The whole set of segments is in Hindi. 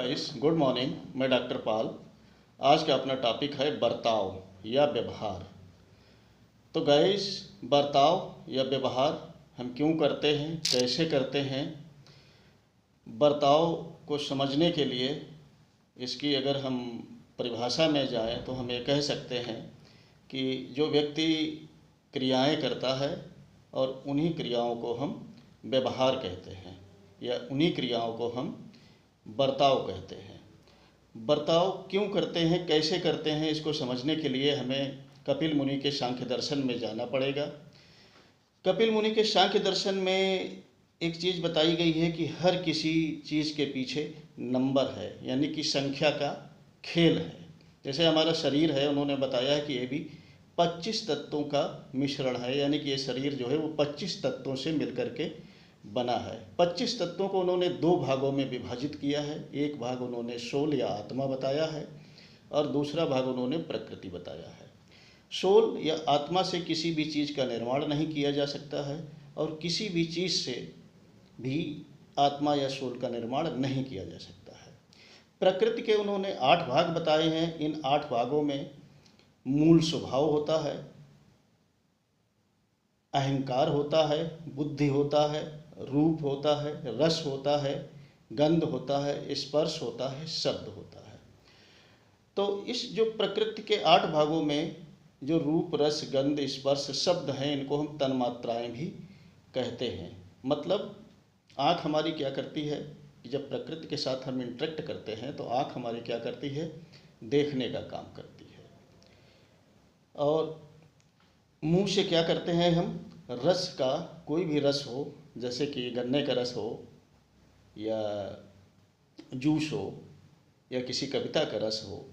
Guys, good morning. मैं डॉक्टर पाल। आज का अपना टॉपिक है बर्ताव या व्यवहार। तो गाइस, बर्ताव या व्यवहार हम क्यों करते हैं, कैसे करते हैं। बर्ताव को समझने के लिए इसकी अगर हम परिभाषा में जाएं तो हम ये कह सकते हैं कि जो व्यक्ति क्रियाएं करता है और उन्हीं क्रियाओं को हम व्यवहार कहते हैं या उन्हीं क्रियाओं को हम बर्ताव कहते हैं। बर्ताव क्यों करते हैं, कैसे करते हैं, इसको समझने के लिए हमें कपिल मुनि के सांख्य दर्शन में जाना पड़ेगा। कपिल मुनि के सांख्य दर्शन में एक चीज़ बताई गई है कि हर किसी चीज़ के पीछे नंबर है, यानी कि संख्या का खेल है। जैसे हमारा शरीर है, उन्होंने बताया है कि ये भी 25 तत्वों का मिश्रण है, यानी कि ये शरीर जो है वो 25 तत्वों से मिलकर के बना है। 25 तत्वों को उन्होंने दो भागों में विभाजित किया है। एक भाग उन्होंने सोल या आत्मा बताया है और दूसरा भाग उन्होंने प्रकृति बताया है। सोल या आत्मा से किसी भी चीज़ का निर्माण नहीं किया जा सकता है और किसी भी चीज़ से भी आत्मा या सोल का निर्माण नहीं किया जा सकता है। प्रकृति के उन्होंने 8 भाग बताए हैं। इन 8 भागों में मूल स्वभाव होता है, अहंकार होता है, बुद्धि होता है, रूप होता है, रस होता है, गंध होता है, स्पर्श होता है, शब्द होता है। तो इस जो प्रकृति के 8 भागों में जो रूप, रस, गंध, स्पर्श, शब्द हैं, इनको हम तन्मात्राएं भी कहते हैं। मतलब आँख हमारी क्या करती है कि जब प्रकृति के साथ हम इंटरेक्ट करते हैं तो आँख हमारी क्या करती है, देखने का काम करती है। और मुंह से क्या करते हैं हम, रस का कोई भी रस हो, जैसे कि गन्ने का रस हो या जूस हो या किसी कविता का रस हो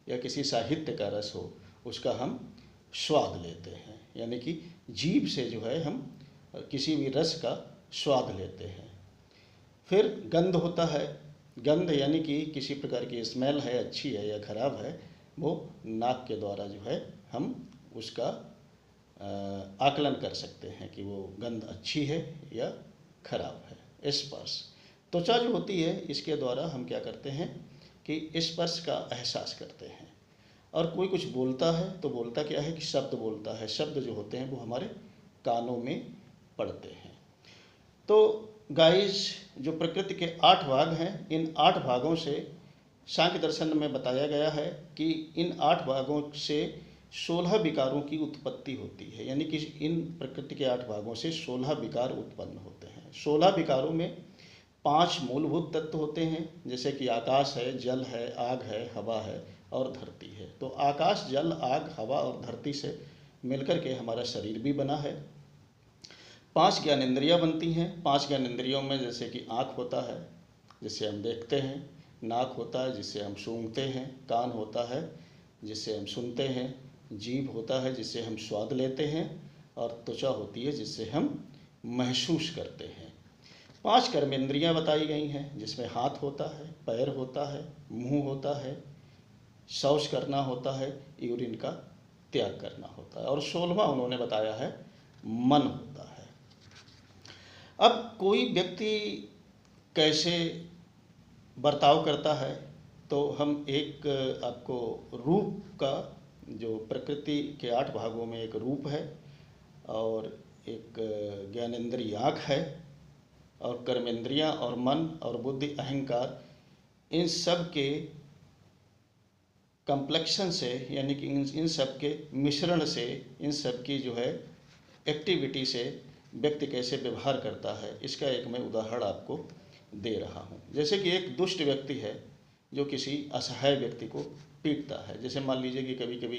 या किसी साहित्य का रस हो, उसका हम स्वाद लेते हैं, यानी कि जीभ से जो है हम किसी भी रस का स्वाद लेते हैं। फिर गंध होता है। गंध यानी कि किसी प्रकार की स्मेल है, अच्छी है या खराब है, वो नाक के द्वारा जो है हम उसका आकलन कर सकते हैं कि वो गंध अच्छी है या खराब है। स्पर्श, त्वचा जो होती है, इसके द्वारा हम क्या करते हैं कि स्पर्श का एहसास करते हैं। और कोई कुछ बोलता है तो बोलता क्या है कि शब्द बोलता है। शब्द जो होते हैं वो हमारे कानों में पड़ते हैं। तो गाइस, जो प्रकृति के 8 भाग हैं, इन 8 भागों से सांख्य दर्शन में बताया गया है कि इन 8 भागों से 16 विकारों की उत्पत्ति होती है, यानी कि इन प्रकृति के 8 भागों से 16 विकार उत्पन्न होते हैं। 16 विकारों में 5 मूलभूत तत्व होते हैं, जैसे कि आकाश है, जल है, आग है, हवा है और धरती है। तो आकाश, जल, आग, हवा और धरती से मिलकर के हमारा शरीर भी बना है। 5 ज्ञानेंद्रियाँ बनती हैं। 5 ज्ञानेंद्रियों में जैसे कि आँख होता है जिससे हम देखते हैं, नाक होता है जिससे हम सूंघते हैं, कान होता है जिससे हम सुनते हैं, जीभ होता है जिससे हम स्वाद लेते हैं और त्वचा होती है जिससे हम महसूस करते हैं। 5 कर्मेंद्रियाँ बताई गई हैं, जिसमें हाथ होता है, पैर होता है, मुंह होता है, शौच करना होता है, यूरिन का त्याग करना होता है, और 16वां उन्होंने बताया है मन होता है। अब कोई व्यक्ति कैसे बर्ताव करता है, तो हम एक आपको रूप का, जो प्रकृति के 8 भागों में एक रूप है और एक ज्ञानेंद्रिय आँख है और कर्मेंद्रियाँ और मन और बुद्धि, अहंकार, इन सब के कम्प्लेक्शन से, यानी कि इन सब के मिश्रण से, इन सब की जो है एक्टिविटी से व्यक्ति कैसे व्यवहार करता है, इसका एक मैं उदाहरण आपको दे रहा हूँ। जैसे कि एक दुष्ट व्यक्ति है जो किसी असहाय व्यक्ति को पीटता है। जैसे मान लीजिए कि कभी कभी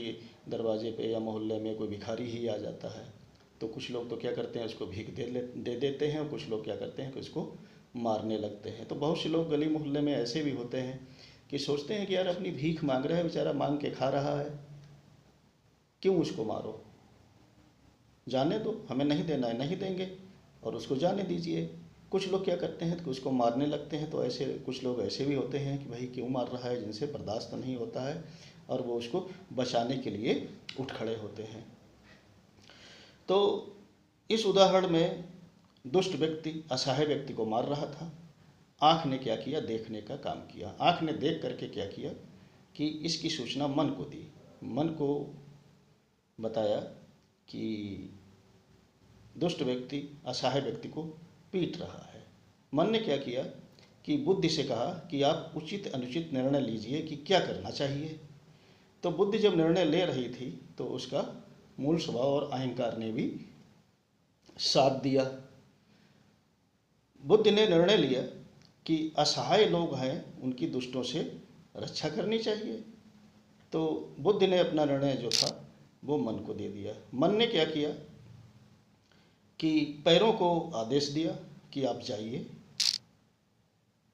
दरवाजे पे या मोहल्ले में कोई भिखारी ही आ जाता है, तो कुछ लोग तो क्या करते हैं, उसको भीख दे देते हैं और कुछ लोग क्या करते हैं कि उसको मारने लगते हैं। तो बहुत से लोग गली मोहल्ले में ऐसे भी होते हैं कि सोचते हैं कि यार अपनी भीख मांग रहा है, बेचारा मांग के खा रहा है, क्यों उसको मारो, जाने दो, हमें नहीं देना है, नहीं देंगे और उसको जाने दीजिए। कुछ लोग क्या करते हैं कि उसको मारने लगते हैं। तो ऐसे कुछ लोग ऐसे भी होते हैं कि भाई क्यों मार रहा है, जिनसे बर्दाश्त नहीं होता है और वो उसको बचाने के लिए उठ खड़े होते हैं। तो इस उदाहरण में दुष्ट व्यक्ति असहाय व्यक्ति को मार रहा था। आँख ने क्या किया, देखने का काम किया। आँख ने देख करके क्या किया कि इसकी सूचना मन को दी। मन को बताया कि दुष्ट व्यक्ति असहाय व्यक्ति को पीट रहा है। मन ने क्या किया कि बुद्धि से कहा कि आप उचित अनुचित निर्णय लीजिए कि क्या करना चाहिए। तो बुद्धि जब निर्णय ले रही थी तो उसका मूल स्वभाव और अहंकार ने भी साथ दिया। बुद्धि ने निर्णय लिया कि असहाय लोग हैं, उनकी दुष्टों से रक्षा करनी चाहिए। तो बुद्धि ने अपना निर्णय जो था वो मन को दे दिया। मन ने क्या किया कि पैरों को आदेश दिया कि आप जाइए।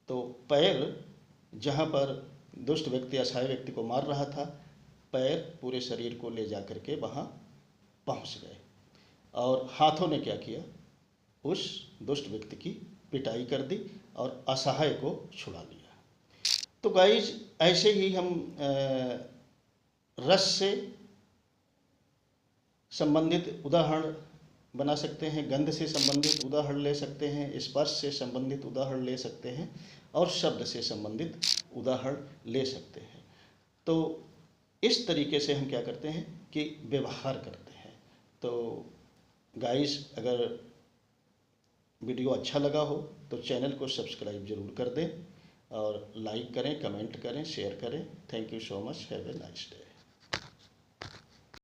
तो पैर जहाँ पर दुष्ट व्यक्ति असहाय व्यक्ति को मार रहा था, पैर पूरे शरीर को ले जा करके वहाँ पहुँच गए और हाथों ने क्या किया, उस दुष्ट व्यक्ति की पिटाई कर दी और असहाय को छुड़ा लिया। तो गाइज ऐसे ही हम रस से संबंधित उदाहरण बना सकते हैं, गंध से संबंधित उदाहरण ले सकते हैं, स्पर्श से संबंधित उदाहरण ले सकते हैं और शब्द से संबंधित उदाहरण ले सकते हैं। तो इस तरीके से हम क्या करते हैं कि व्यवहार करते हैं। तो गाइस, अगर वीडियो अच्छा लगा हो तो चैनल को सब्सक्राइब जरूर कर दें और लाइक करें, कमेंट करें, शेयर करें। Thank you so much. Have a nice day.